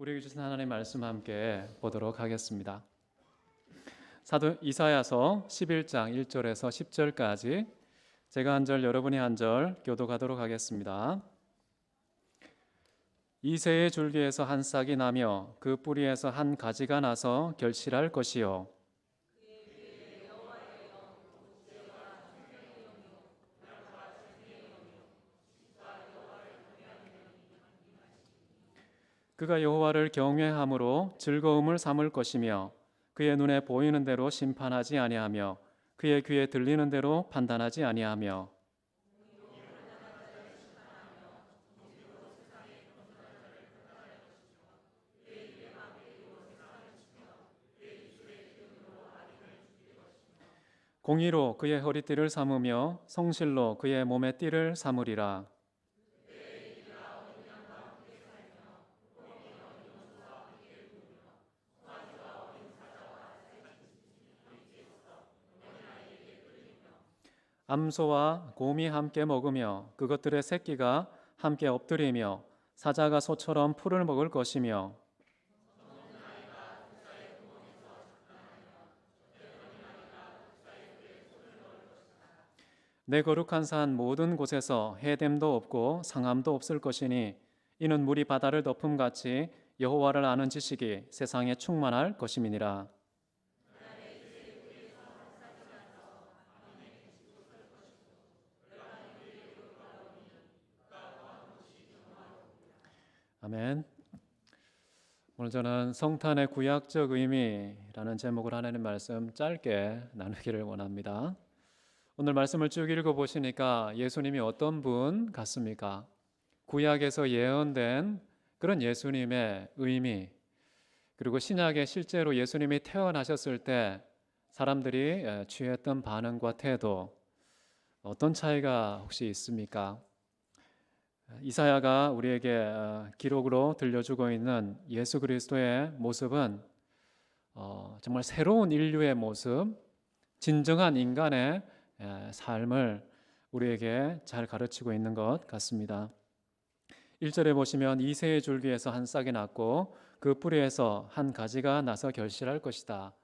우리에게 주신 하나님의 말씀 함께 보도록 하겠습니다. 사도 이사야서 11장 1절에서 10절까지 제가 한 절 여러분이 한 절 교독하도록 하겠습니다. 이새의 줄기에서 한 싹이 나며 그 뿌리에서 한 가지가 나서 결실할 것이요 그가 여호와를 경외함으로 즐거움을 삼을 것이며 그의 눈에 보이는 대로 심판하지 아니하며 그의 귀에 들리는 대로 판단하지 아니하며 공의로 그의 허리띠를 삼으며 성실로 그의 몸의 띠를 삼으리라. 암소와 곰이 함께 먹으며 그것들의 새끼가 함께 엎드리며 사자가 소처럼 풀을 먹을 것이며 내 거룩한 산 모든 곳에서 해됨도 없고 상함도 없을 것이니 이는 물이 바다를 덮음같이 여호와를 아는 지식이 세상에 충만할 것임이니라. 아멘. 오늘 저는 성탄의 구약적 의미라는 제목으로 하나님 말씀 짧게 나누기를 원합니다. 오늘 말씀을 쭉 읽어보시니까 예수님이 어떤 분 같습니까? 구약에서 예언된 그런 예수님의 의미, 그리고 신약에 실제로 예수님이 태어나셨을 때 사람들이 취했던 반응과 태도, 어떤 차이가 혹시 있습니까? 이사야가 우리에게 기록으로 들려주고 있는 예수 그리스도의 모습은 정말 새로운 인류의 모습, 진정한 인간의 삶을 우리에게 잘 가르치고 있는 것 같습니다. 1절에 보시면 이새의 줄기에서 한 싹이 났고 그 뿌리에서 한 가지가 나서 결실할 것이다.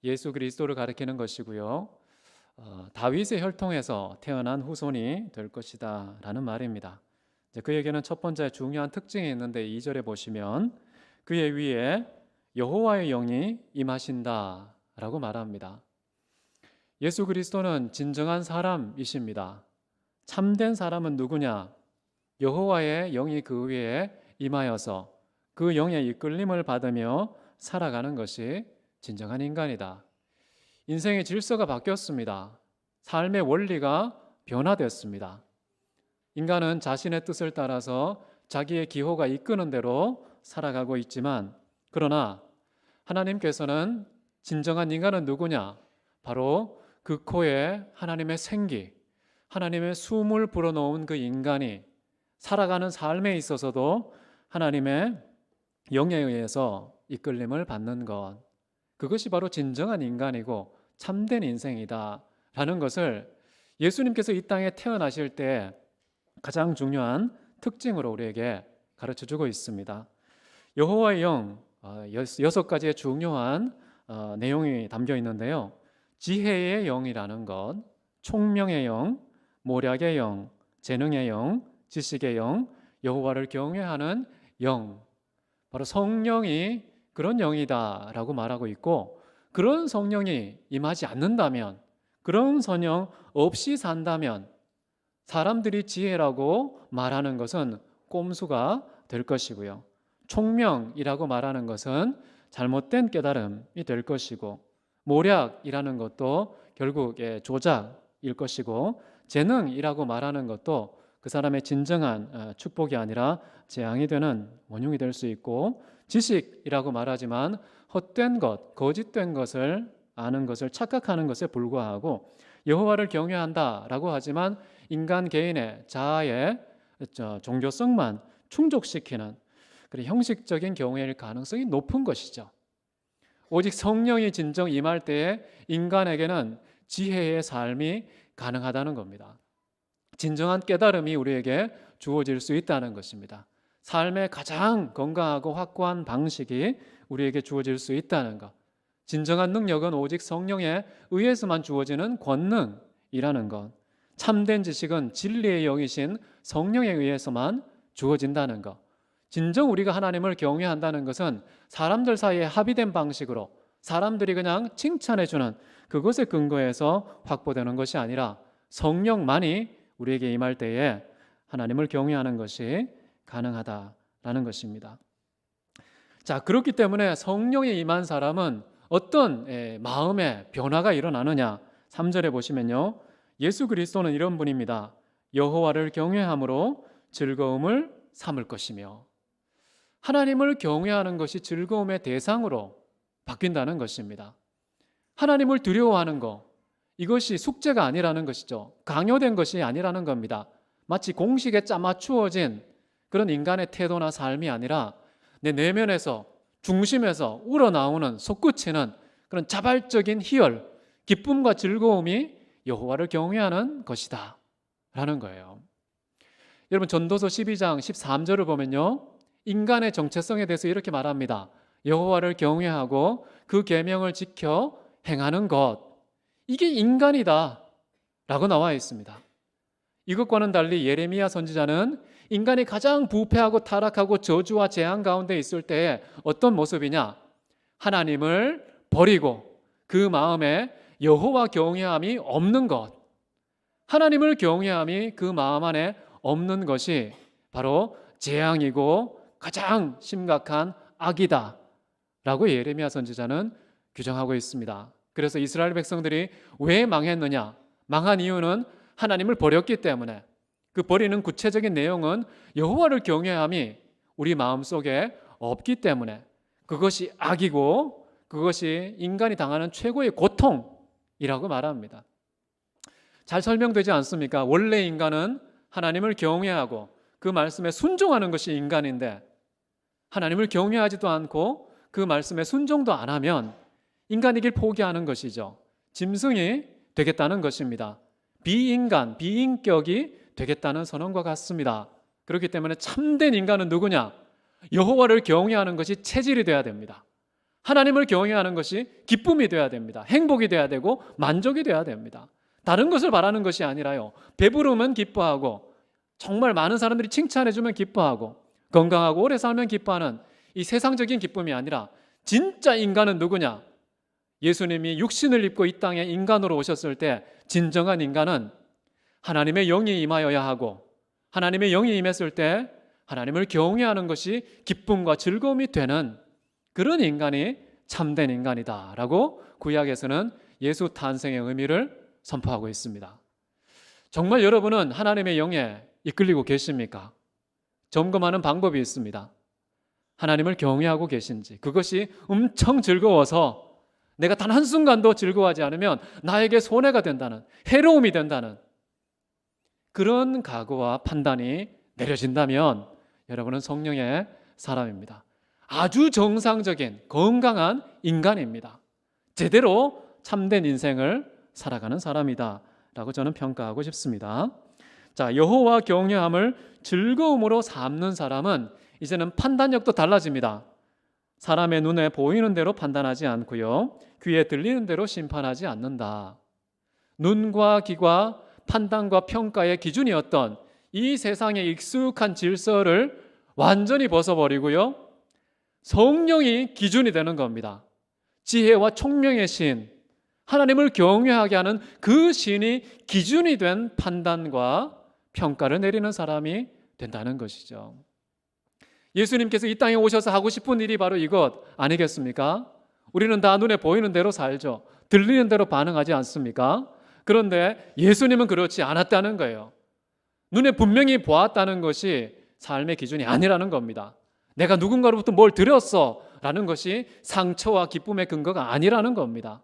예수 그리스도를 가리키는 것이고요. 다윗의 혈통에서 태어난 후손이 될 것이다 라는 말입니다. 그에게는 첫 번째 중요한 특징이 있는데 2절에 보시면 그의 위에 여호와의 영이 임하신다 라고 말합니다. 예수 그리스도는 진정한 사람이십니다. 참된 사람은 누구냐? 여호와의 영이 그 위에 임하여서 그 영의 이끌림을 받으며 살아가는 것이 진정한 인간이다. 인생의 질서가 바뀌었습니다. 삶의 원리가 변화됐습니다. 인간은 자신의 뜻을 따라서 자기의 기호가 이끄는 대로 살아가고 있지만, 그러나 하나님께서는 진정한 인간은 누구냐? 바로 그 코에 하나님의 생기, 하나님의 숨을 불어넣은 그 인간이 살아가는 삶에 있어서도 하나님의 영에 의해서 이끌림을 받는 것, 그것이 바로 진정한 인간이고 참된 인생이다 라는 것을 예수님께서 이 땅에 태어나실 때 가장 중요한 특징으로 우리에게 가르쳐주고 있습니다. 여호와의 영, 6가지의 중요한 내용이 담겨 있는데요. 지혜의 영이라는 것, 총명의 영, 모략의 영, 재능의 영, 지식의 영, 여호와를 경외하는 영, 바로 성령이 그런 영이다라고 말하고 있고, 그런 성령이 임하지 않는다면, 그런 성령 없이 산다면 사람들이 지혜라고 말하는 것은 꼼수가 될 것이고요. 총명이라고 말하는 것은 잘못된 깨달음이 될 것이고, 모략이라는 것도 결국 조작일 것이고, 재능이라고 말하는 것도 그 사람의 진정한 축복이 아니라 재앙이 되는 원흉이 될 수 있고, 지식이라고 말하지만 헛된 것, 거짓된 것을 아는 것을 착각하는 것에 불과하고, 여호와를 경외한다라고 하지만 인간 개인의 자아의 종교성만 충족시키는 그런 형식적인 경우일 가능성이 높은 것이죠. 오직 성령이 진정 임할 때에 인간에게는 지혜의 삶이 가능하다는 겁니다. 진정한 깨달음이 우리에게 주어질 수 있다는 것입니다. 삶의 가장 건강하고 확고한 방식이 우리에게 주어질 수 있다는 것. 진정한 능력은 오직 성령에 의해서만 주어지는 권능이라는 것. 참된 지식은 진리의 영이신 성령에 의해서만 주어진다는 것. 진정 우리가 하나님을 경외한다는 것은 사람들 사이에 합의된 방식으로 사람들이 그냥 칭찬해주는 그것에 근거해서 확보되는 것이 아니라 성령만이 우리에게 임할 때에 하나님을 경외하는 것이 가능하다라는 것입니다. 자, 그렇기 때문에 성령에 임한 사람은 어떤 마음의 변화가 일어나느냐? 3절에 보시면요, 예수 그리스도는 이런 분입니다. 여호와를 경외함으로 즐거움을 삼을 것이며, 하나님을 경외하는 것이 즐거움의 대상으로 바뀐다는 것입니다. 하나님을 두려워하는 것, 이것이 숙제가 아니라는 것이죠. 강요된 것이 아니라는 겁니다. 마치 공식에 짜맞추어진 그런 인간의 태도나 삶이 아니라 내 내면에서, 중심에서 우러나오는 솟구치는 그런 자발적인 희열, 기쁨과 즐거움이 여호와를 경외하는 것이다 라는 거예요. 여러분, 전도서 12장 13절을 보면요, 인간의 정체성에 대해서 이렇게 말합니다. 여호와를 경외하고 그 계명을 지켜 행하는 것, 이게 인간이다 라고 나와 있습니다. 이것과는 달리 예레미야 선지자는 인간이 가장 부패하고 타락하고 저주와 재앙 가운데 있을 때에 어떤 모습이냐? 하나님을 버리고 그 마음에 여호와 경외함이 없는 것, 하나님을 경외함이 그 마음 안에 없는 것이 바로 재앙이고 가장 심각한 악이다 라고 예레미야 선지자는 규정하고 있습니다. 그래서 이스라엘 백성들이 왜 망했느냐? 망한 이유는 하나님을 버렸기 때문에, 그 버리는 구체적인 내용은 여호와를 경외함이 우리 마음속에 없기 때문에 그것이 악이고 그것이 인간이 당하는 최고의 고통이라고 말합니다. 잘 설명되지 않습니까? 원래 인간은 하나님을 경외하고 그 말씀에 순종하는 것이 인간인데, 하나님을 경외하지도 않고 그 말씀에 순종도 안 하면 인간의 길 포기하는 것이죠. 짐승이 되겠다는 것입니다. 비인간, 비인격이 되겠다는 선언과 같습니다. 그렇기 때문에 참된 인간은 누구냐? 여호와를 경외하는 것이 체질이 돼야 됩니다. 하나님을 경외하는 것이 기쁨이 돼야 됩니다. 행복이 돼야 되고 만족이 돼야 됩니다. 다른 것을 바라는 것이 아니라요, 배부르면 기뻐하고 정말 많은 사람들이 칭찬해주면 기뻐하고 건강하고 오래 살면 기뻐하는 이 세상적인 기쁨이 아니라, 진짜 인간은 누구냐? 예수님이 육신을 입고 이 땅에 인간으로 오셨을 때 진정한 인간은 하나님의 영이 임하여야 하고, 하나님의 영이 임했을 때 하나님을 경외하는 것이 기쁨과 즐거움이 되는 그런 인간이 참된 인간이다라고 구약에서는 예수 탄생의 의미를 선포하고 있습니다. 정말 여러분은 하나님의 영에 이끌리고 계십니까? 점검하는 방법이 있습니다. 하나님을 경외하고 계신지, 그것이 엄청 즐거워서 내가 단 한순간도 즐거워하지 않으면 나에게 손해가 된다는, 해로움이 된다는 그런 각오와 판단이 내려진다면 여러분은 성령의 사람입니다. 아주 정상적인 건강한 인간입니다. 제대로 참된 인생을 살아가는 사람이다 라고 저는 평가하고 싶습니다. 자, 여호와 경외함을 즐거움으로 삼는 사람은 이제는 판단력도 달라집니다. 사람의 눈에 보이는 대로 판단하지 않고요, 귀에 들리는 대로 심판하지 않는다. 눈과 귀가 판단과 평가의 기준이었던 이 세상의 익숙한 질서를 완전히 벗어버리고요, 성령이 기준이 되는 겁니다. 지혜와 총명의 신, 하나님을 경외하게 하는 그 신이 기준이 된 판단과 평가를 내리는 사람이 된다는 것이죠. 예수님께서 이 땅에 오셔서 하고 싶은 일이 바로 이것 아니겠습니까? 우리는 다 눈에 보이는 대로 살죠. 들리는 대로 반응하지 않습니까? 그런데 예수님은 그렇지 않았다는 거예요. 눈에 분명히 보았다는 것이 삶의 기준이 아니라는 겁니다. 내가 누군가로부터 뭘 들었어 라는 것이 상처와 기쁨의 근거가 아니라는 겁니다.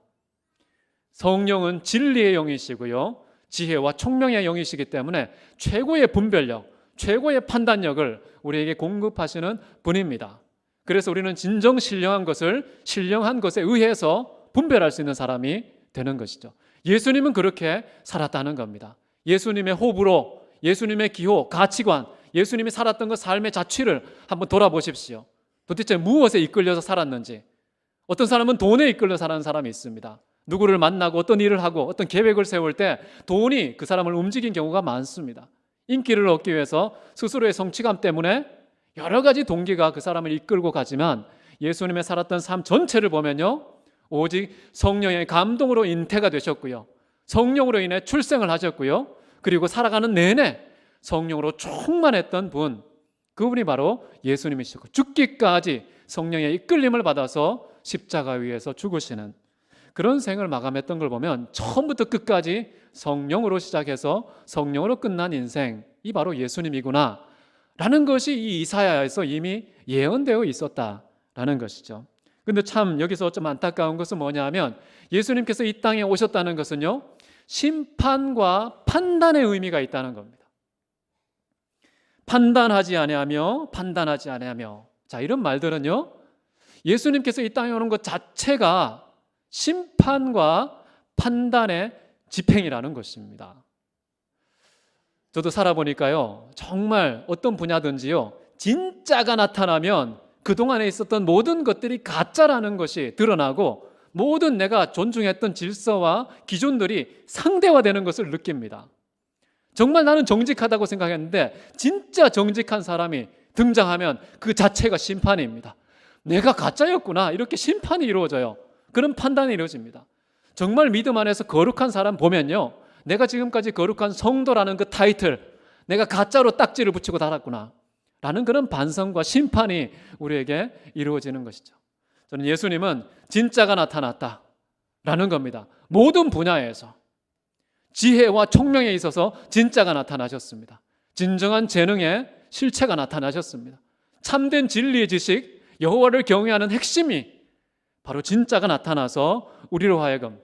성령은 진리의 영이시고요, 지혜와 총명의 영이시기 때문에 최고의 분별력, 최고의 판단력을 우리에게 공급하시는 분입니다. 그래서 우리는 진정 신령한 것을 신령한 것에 의해서 분별할 수 있는 사람이 되는 것이죠. 예수님은 그렇게 살았다는 겁니다. 예수님의 호불호, 예수님의 기호, 가치관, 예수님이 살았던 그 삶의 자취를 한번 돌아보십시오. 도대체 무엇에 이끌려서 살았는지. 어떤 사람은 돈에 이끌려 사는 사람이 있습니다. 누구를 만나고 어떤 일을 하고 어떤 계획을 세울 때 돈이 그 사람을 움직인 경우가 많습니다. 인기를 얻기 위해서 스스로의 성취감 때문에 여러 가지 동기가 그 사람을 이끌고 가지만, 예수님의 살았던 삶 전체를 보면요, 오직 성령의 감동으로 잉태가 되셨고요, 성령으로 인해 출생을 하셨고요, 그리고 살아가는 내내 성령으로 충만했던 분, 그분이 바로 예수님이시고, 죽기까지 성령의 이끌림을 받아서 십자가 위에서 죽으시는 그런 생을 마감했던 걸 보면 처음부터 끝까지 성령으로 시작해서 성령으로 끝난 인생이 바로 예수님이구나 라는 것이 이 이사야에서 이미 예언되어 있었다라는 것이죠. 근데 참 여기서 좀 안타까운 것은 뭐냐면, 예수님께서 이 땅에 오셨다는 것은요, 심판과 판단의 의미가 있다는 겁니다. 판단하지 아니하며 판단하지 아니하며, 자, 이런 말들은요, 예수님께서 이 땅에 오는 것 자체가 심판과 판단의 집행이라는 것입니다. 저도 살아보니까요, 정말 어떤 분야든지요, 진짜가 나타나면 그동안에 있었던 모든 것들이 가짜라는 것이 드러나고, 모든 내가 존중했던 질서와 기준들이 상대화되는 것을 느낍니다. 정말 나는 정직하다고 생각했는데 진짜 정직한 사람이 등장하면 그 자체가 심판입니다. 내가 가짜였구나, 이렇게 심판이 이루어져요. 그런 판단이 이루어집니다. 정말 믿음 안에서 거룩한 사람 보면요, 내가 지금까지 거룩한 성도라는 그 타이틀, 내가 가짜로 딱지를 붙이고 달았구나 라는 그런 반성과 심판이 우리에게 이루어지는 것이죠. 저는 예수님은 진짜가 나타났다 라는 겁니다. 모든 분야에서 지혜와 총명에 있어서 진짜가 나타나셨습니다. 진정한 재능의 실체가 나타나셨습니다. 참된 진리의 지식, 여호와를 경외하는 핵심이 바로 진짜가 나타나서 우리로 하여금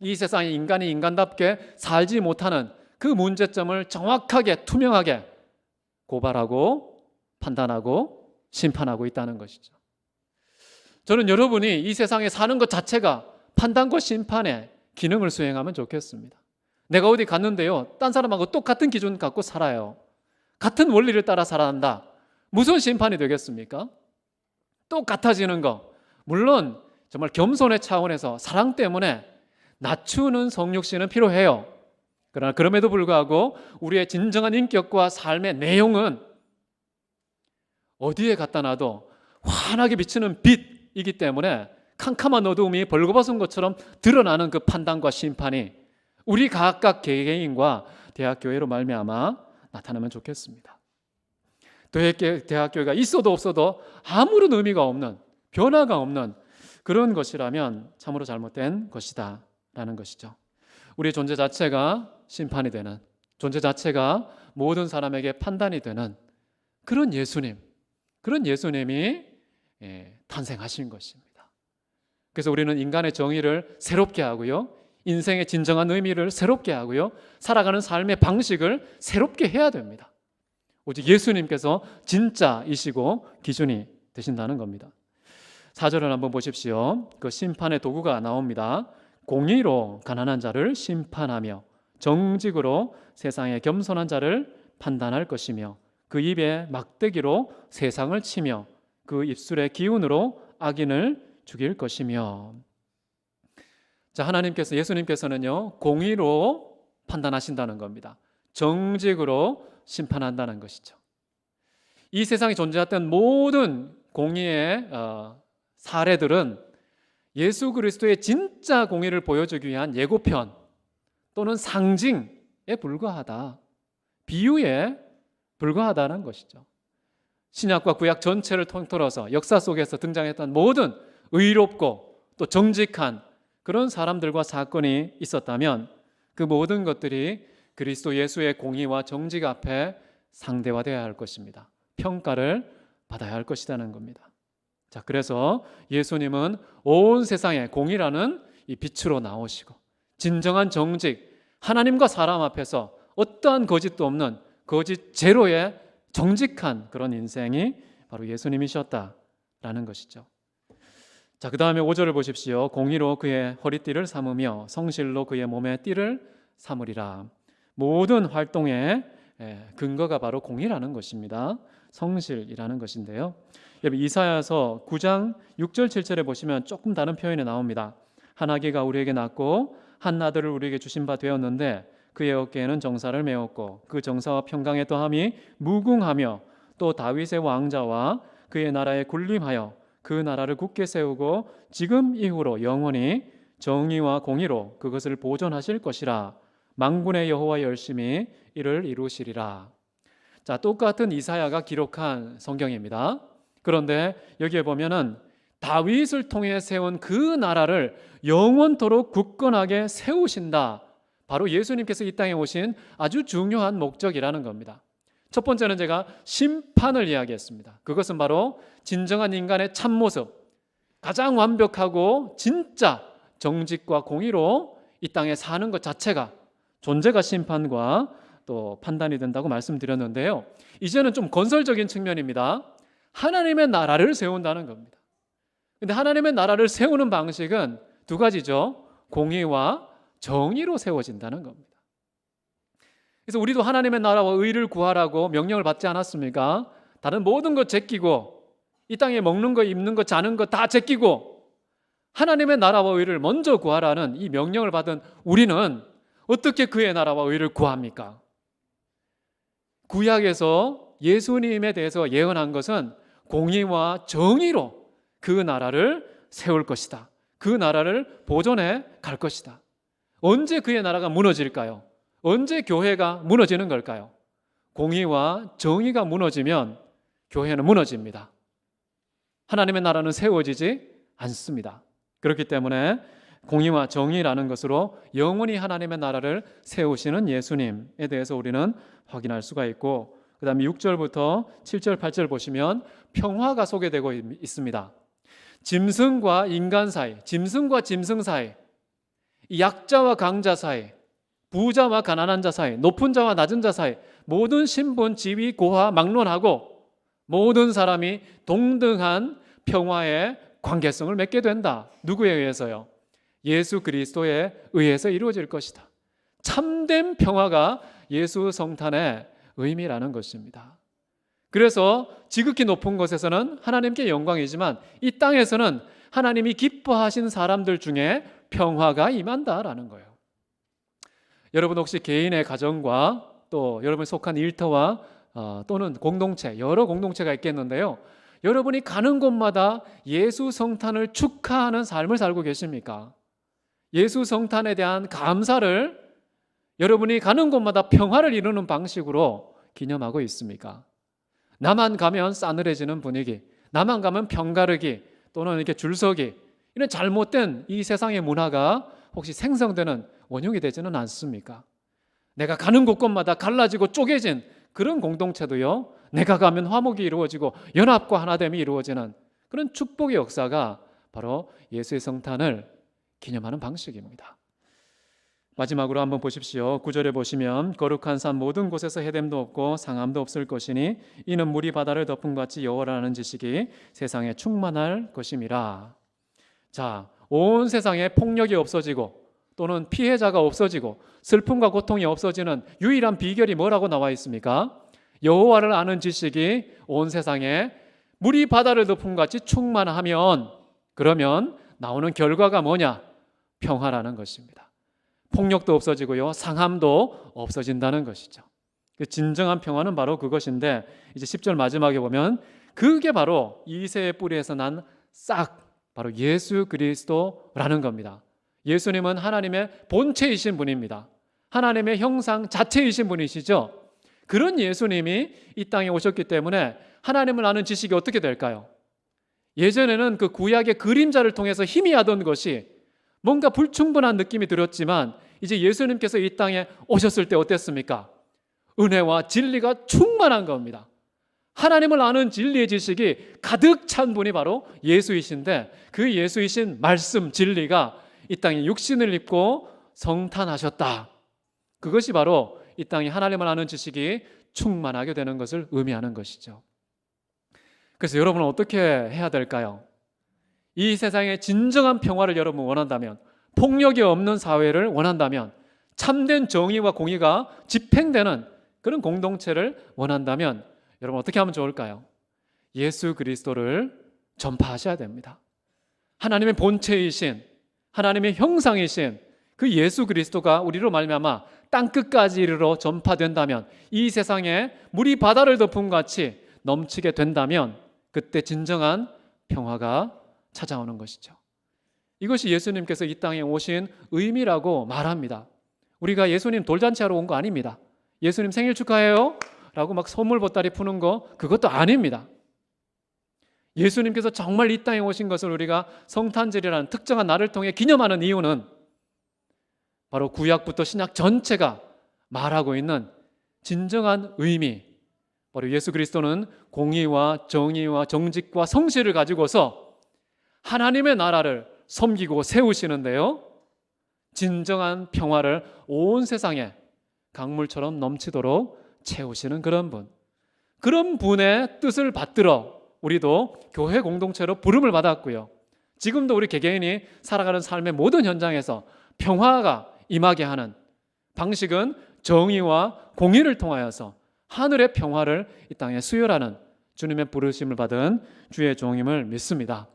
이 세상에 인간이 인간답게 살지 못하는 그 문제점을 정확하게 투명하게 고발하고 판단하고 심판하고 있다는 것이죠. 저는 여러분이 이 세상에 사는 것 자체가 판단과 심판의 기능을 수행하면 좋겠습니다. 내가 어디 갔는데요, 딴 사람하고 똑같은 기준 갖고 살아요. 같은 원리를 따라 살아간다. 무슨 심판이 되겠습니까? 똑같아지는 거. 물론 정말 겸손의 차원에서 사랑 때문에 낮추는 성육신은 필요해요. 그러나 그럼에도 불구하고 우리의 진정한 인격과 삶의 내용은 어디에 갖다 놔도 환하게 비치는 빛이기 때문에 캄캄한 어두움이 벌거벗은 것처럼 드러나는 그 판단과 심판이 우리 각각 개개인과 대학교회로 말미암아 나타나면 좋겠습니다. 대학교회가 있어도 없어도 아무런 의미가 없는, 변화가 없는 그런 것이라면 참으로 잘못된 것이다 라는 것이죠. 우리의 존재 자체가 심판이 되는, 존재 자체가 모든 사람에게 판단이 되는 그런 예수님, 그런 예수님이 탄생하신 것입니다. 그래서 우리는 인간의 정의를 새롭게 하고요, 인생의 진정한 의미를 새롭게 하고요, 살아가는 삶의 방식을 새롭게 해야 됩니다. 오직 예수님께서 진짜이시고 기준이 되신다는 겁니다. 4절을 한번 보십시오. 그 심판의 도구가 나옵니다. 공의로 가난한 자를 심판하며 정직으로 세상의 겸손한 자를 판단할 것이며 그 입에 막대기로 세상을 치며 그 입술의 기운으로 악인을 죽일 것이며. 자, 하나님께서, 예수님께서는요, 공의로 판단하신다는 겁니다. 정직으로 심판한다는 것이죠. 이 세상에 존재했던 모든 공의의 사례들은 예수 그리스도의 진짜 공의를 보여주기 위한 예고편 또는 상징에 불과하다, 비유에 불과하다는 것이죠. 신약과 구약 전체를 통틀어서 역사 속에서 등장했던 모든 의롭고 또 정직한 그런 사람들과 사건이 있었다면 그 모든 것들이 그리스도 예수의 공의와 정직 앞에 상대화되어야 할 것입니다. 평가를 받아야 할 것이라는 겁니다. 자, 그래서 예수님은 온 세상에 공의라는 이 빛으로 나오시고 진정한 정직, 하나님과 사람 앞에서 어떠한 거짓도 없는 거짓 제로의 정직한 그런 인생이 바로 예수님이셨다라는 것이죠. 자, 그 다음에 5절을 보십시오. 공의로 그의 허리띠를 삼으며 성실로 그의 몸에 띠를 삼으리라. 모든 활동에 근거가 바로 공의라는 것입니다. 성실이라는 것인데요. 여러분 이사야서 9장 6절 7절에 보시면 조금 다른 표현이 나옵니다. 한 아기가 우리에게 낳고 한 아들을 우리에게 주신 바 되었는데 그의 어깨에는 정사를 메었고 그 정사와 평강의 더함이 무궁하며 또 다윗의 왕자와 그의 나라에 군림하여 그 나라를 굳게 세우고 지금 이후로 영원히 정의와 공의로 그것을 보존하실 것이라. 만군의 여호와 열심히 이를 이루시리라. 자, 똑같은 이사야가 기록한 성경입니다. 그런데 여기에 보면은 다윗을 통해 세운 그 나라를 영원토록 굳건하게 세우신다. 바로 예수님께서 이 땅에 오신 아주 중요한 목적이라는 겁니다. 첫 번째는 제가 심판을 이야기했습니다. 그것은 바로 진정한 인간의 참모습, 가장 완벽하고 진짜 정직과 공의로 이 땅에 사는 것 자체가 존재가 심판과 또 판단이 된다고 말씀드렸는데요. 이제는 좀 건설적인 측면입니다. 하나님의 나라를 세운다는 겁니다. 근데 하나님의 나라를 세우는 방식은 두 가지죠. 공의와 정의로 세워진다는 겁니다. 그래서 우리도 하나님의 나라와 의를 구하라고 명령을 받지 않았습니까? 다른 모든 것 제끼고 이 땅에 먹는 거, 입는 거, 자는 거 다 제끼고 하나님의 나라와 의를 먼저 구하라는 이 명령을 받은 우리는 어떻게 그의 나라와 의를 구합니까? 구약에서 예수님에 대해서 예언한 것은 공의와 정의로 그 나라를 세울 것이다. 그 나라를 보존해 갈 것이다. 언제 그의 나라가 무너질까요? 언제 교회가 무너지는 걸까요? 공의와 정의가 무너지면 교회는 무너집니다. 하나님의 나라는 세워지지 않습니다. 그렇기 때문에 공의와 정의라는 것으로 영원히 하나님의 나라를 세우시는 예수님에 대해서 우리는 확인할 수가 있고, 그 다음에 6절부터 7절, 8절 보시면 평화가 소개되고 있습니다. 짐승과 인간 사이, 짐승과 짐승 사이, 약자와 강자 사이, 부자와 가난한 자 사이, 높은 자와 낮은 자 사이, 모든 신분, 지위, 고하 막론하고 모든 사람이 동등한 평화의 관계성을 맺게 된다. 누구에 의해서요? 예수 그리스도에 의해서 이루어질 것이다. 참된 평화가 예수 성탄의 의미라는 것입니다. 그래서 지극히 높은 곳에서는 하나님께 영광이지만 이 땅에서는 하나님이 기뻐하신 사람들 중에 평화가 임한다라는 거예요. 여러분 혹시 개인의 가정과 또 여러분이 속한 일터와 또는 공동체, 여러 공동체가 있겠는데요. 여러분이 가는 곳마다 예수 성탄을 축하하는 삶을 살고 계십니까? 예수 성탄에 대한 감사를 여러분이 가는 곳마다 평화를 이루는 방식으로 기념하고 있습니까? 나만 가면 싸늘해지는 분위기, 나만 가면 편가르기 또는 이렇게 줄서기, 이런 잘못된 이 세상의 문화가 혹시 생성되는 원흉이 되지는 않습니까? 내가 가는 곳곳마다 갈라지고 쪼개진 그런 공동체도요, 내가 가면 화목이 이루어지고 연합과 하나됨이 이루어지는 그런 축복의 역사가 바로 예수의 성탄을 기념하는 방식입니다. 마지막으로 한번 보십시오. 9절에 보시면 거룩한 산 모든 곳에서 해됨도 없고 상함도 없을 것이니 이는 물이 바다를 덮은 같이 여호와라는 지식이 세상에 충만할 것임이라. 자, 온 세상에 폭력이 없어지고 또는 피해자가 없어지고 슬픔과 고통이 없어지는 유일한 비결이 뭐라고 나와 있습니까? 여호와를 아는 지식이 온 세상에 물이 바다를 덮은 같이 충만하면, 그러면 나오는 결과가 뭐냐? 평화라는 것입니다. 폭력도 없어지고요, 상함도 없어진다는 것이죠. 진정한 평화는 바로 그것인데, 이제 10절 마지막에 보면 그게 바로 이새의 뿌리에서 난 싹, 바로 예수 그리스도라는 겁니다. 예수님은 하나님의 본체이신 분입니다. 하나님의 형상 자체이신 분이시죠. 그런 예수님이 이 땅에 오셨기 때문에 하나님을 아는 지식이 어떻게 될까요? 예전에는 그 구약의 그림자를 통해서 희미하던 것이 뭔가 불충분한 느낌이 들었지만 이제 예수님께서 이 땅에 오셨을 때 어땠습니까? 은혜와 진리가 충만한 겁니다. 하나님을 아는 진리의 지식이 가득 찬 분이 바로 예수이신데, 그 예수이신 말씀, 진리가 이 땅에 육신을 입고 성탄하셨다. 그것이 바로 이 땅에 하나님을 아는 지식이 충만하게 되는 것을 의미하는 것이죠. 그래서 여러분은 어떻게 해야 될까요? 이 세상에 진정한 평화를 여러분 원한다면, 폭력이 없는 사회를 원한다면, 참된 정의와 공의가 집행되는 그런 공동체를 원한다면 여러분 어떻게 하면 좋을까요? 예수 그리스도를 전파하셔야 됩니다. 하나님의 본체이신, 하나님의 형상이신 그 예수 그리스도가 우리로 말미암아 땅끝까지 이르러 전파된다면, 이 세상에 물이 바다를 덮은 같이 넘치게 된다면 그때 진정한 평화가 찾아오는 것이죠. 이것이 예수님께서 이 땅에 오신 의미라고 말합니다. 우리가 예수님 돌잔치하러 온 거 아닙니다. 예수님 생일 축하해요 라고 막 선물 보따리 푸는 거, 그것도 아닙니다. 예수님께서 정말 이 땅에 오신 것을 우리가 성탄절이라는 특정한 날을 통해 기념하는 이유는 바로 구약부터 신약 전체가 말하고 있는 진정한 의미, 바로 예수 그리스도는 공의와 정의와 정직과 성실을 가지고서 하나님의 나라를 섬기고 세우시는데요, 진정한 평화를 온 세상에 강물처럼 넘치도록 채우시는 그런 분, 그런 분의 뜻을 받들어 우리도 교회 공동체로 부름을 받았고요, 지금도 우리 개개인이 살아가는 삶의 모든 현장에서 평화가 임하게 하는 방식은 정의와 공의를 통하여서 하늘의 평화를 이 땅에 수혈하는 주님의 부르심을 받은 주의 종임을 믿습니다.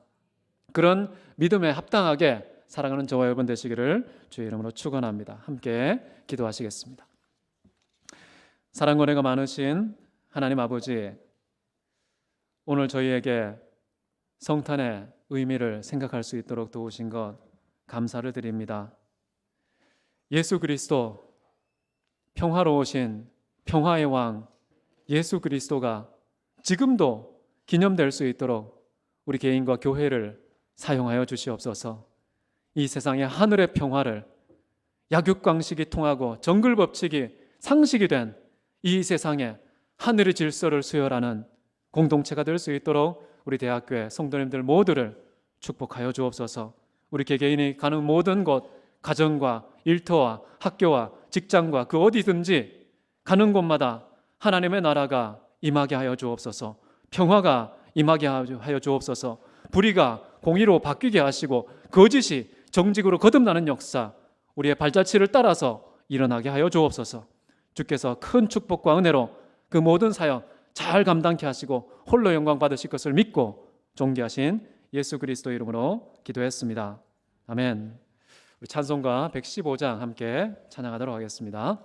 그런 믿음에 합당하게 살아가는 저와 여러분 되시기를 주의 이름으로 축원합니다. 함께 기도하시겠습니다. 사랑과 은혜가 많으신 하나님 아버지, 오늘 저희에게 성탄의 의미를 생각할 수 있도록 도우신 것 감사를 드립니다. 예수 그리스도, 평화로우신 평화의 왕 예수 그리스도가 지금도 기념될 수 있도록 우리 개인과 교회를 사용하여 주시옵소서. 이 세상의 하늘의 평화를, 약육강식이 통하고 정글법칙이 상식이 된 이 세상에 하늘의 질서를 수혈하는 공동체가 될 수 있도록 우리 대학교의 성도님들 모두를 축복하여 주옵소서. 우리 개개인이 가는 모든 곳, 가정과 일터와 학교와 직장과 그 어디든지 가는 곳마다 하나님의 나라가 임하게 하여 주옵소서. 평화가 임하게 하여 주옵소서. 불의가 공의로 바뀌게 하시고 거짓이 정직으로 거듭나는 역사, 우리의 발자취를 따라서 일어나게 하여 주옵소서. 주께서 큰 축복과 은혜로 그 모든 사역 잘 감당케 하시고 홀로 영광 받으실 것을 믿고 존귀하신 예수 그리스도 이름으로 기도했습니다. 아멘. 우리 찬송가 115장 함께 찬양하도록 하겠습니다.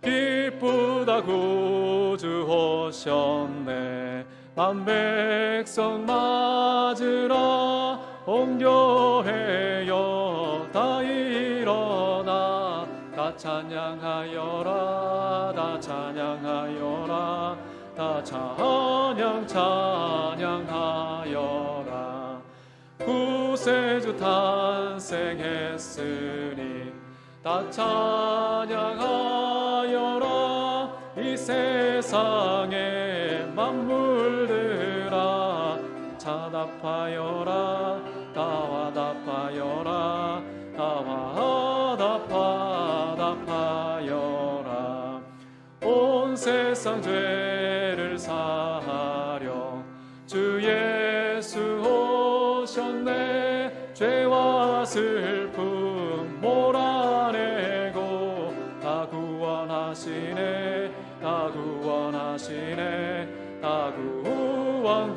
기쁘다 구주 오셨네, 만백성 맞으러 온 교회여 다 일어나, 다 찬양하여라, 다 찬양하여라, 다 찬양하여라. 구세주 탄생했으니 다 찬양하여라. 이 세상의 만물들아 찬답하여라, 다화답하여라, 다화답하여라. 온 세상 죄를 사하려 주 예수 오셨네, 죄와 슬픔 몰아내고 다 구원하시네, 다 구원하시네, 다 구원하시네.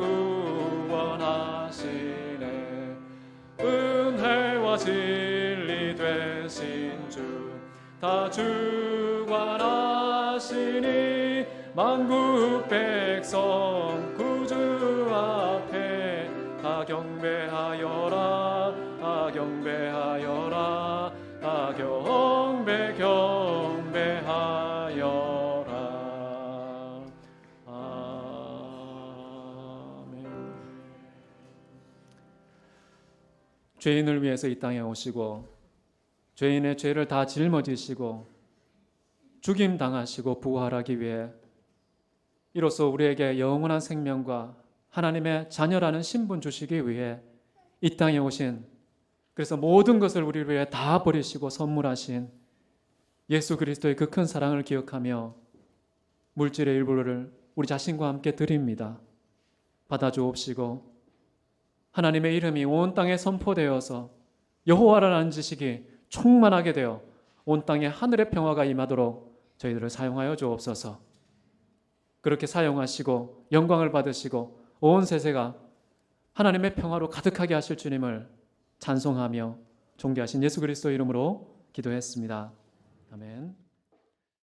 은혜와 진리 되신 주 다 주관하시니, 만국 백성 구주 앞에 다 경배하여라, 다 경배하여라, 다 경배하여라. 아멘. 죄인을 위해서 이 땅에 오시고 죄인의 죄를 다 짊어지시고 죽임 당하시고 부활하기 위해 이로써 우리에게 영원한 생명과 하나님의 자녀라는 신분 주시기 위해 이 땅에 오신, 그래서 모든 것을 우리를 위해 다 버리시고 선물하신 예수 그리스도의 그 큰 사랑을 기억하며 물질의 일부를 우리 자신과 함께 드립니다. 받아주옵시고 하나님의 이름이 온 땅에 선포되어서 여호와라는 지식이 충만하게 되어 온 땅에 하늘의 평화가 임하도록 저희들을 사용하여 주옵소서. 그렇게 사용하시고 영광을 받으시고 온 세세가 하나님의 평화로 가득하게 하실 주님을 찬송하며 존귀하신 예수 그리스도 이름으로 기도했습니다. 아멘.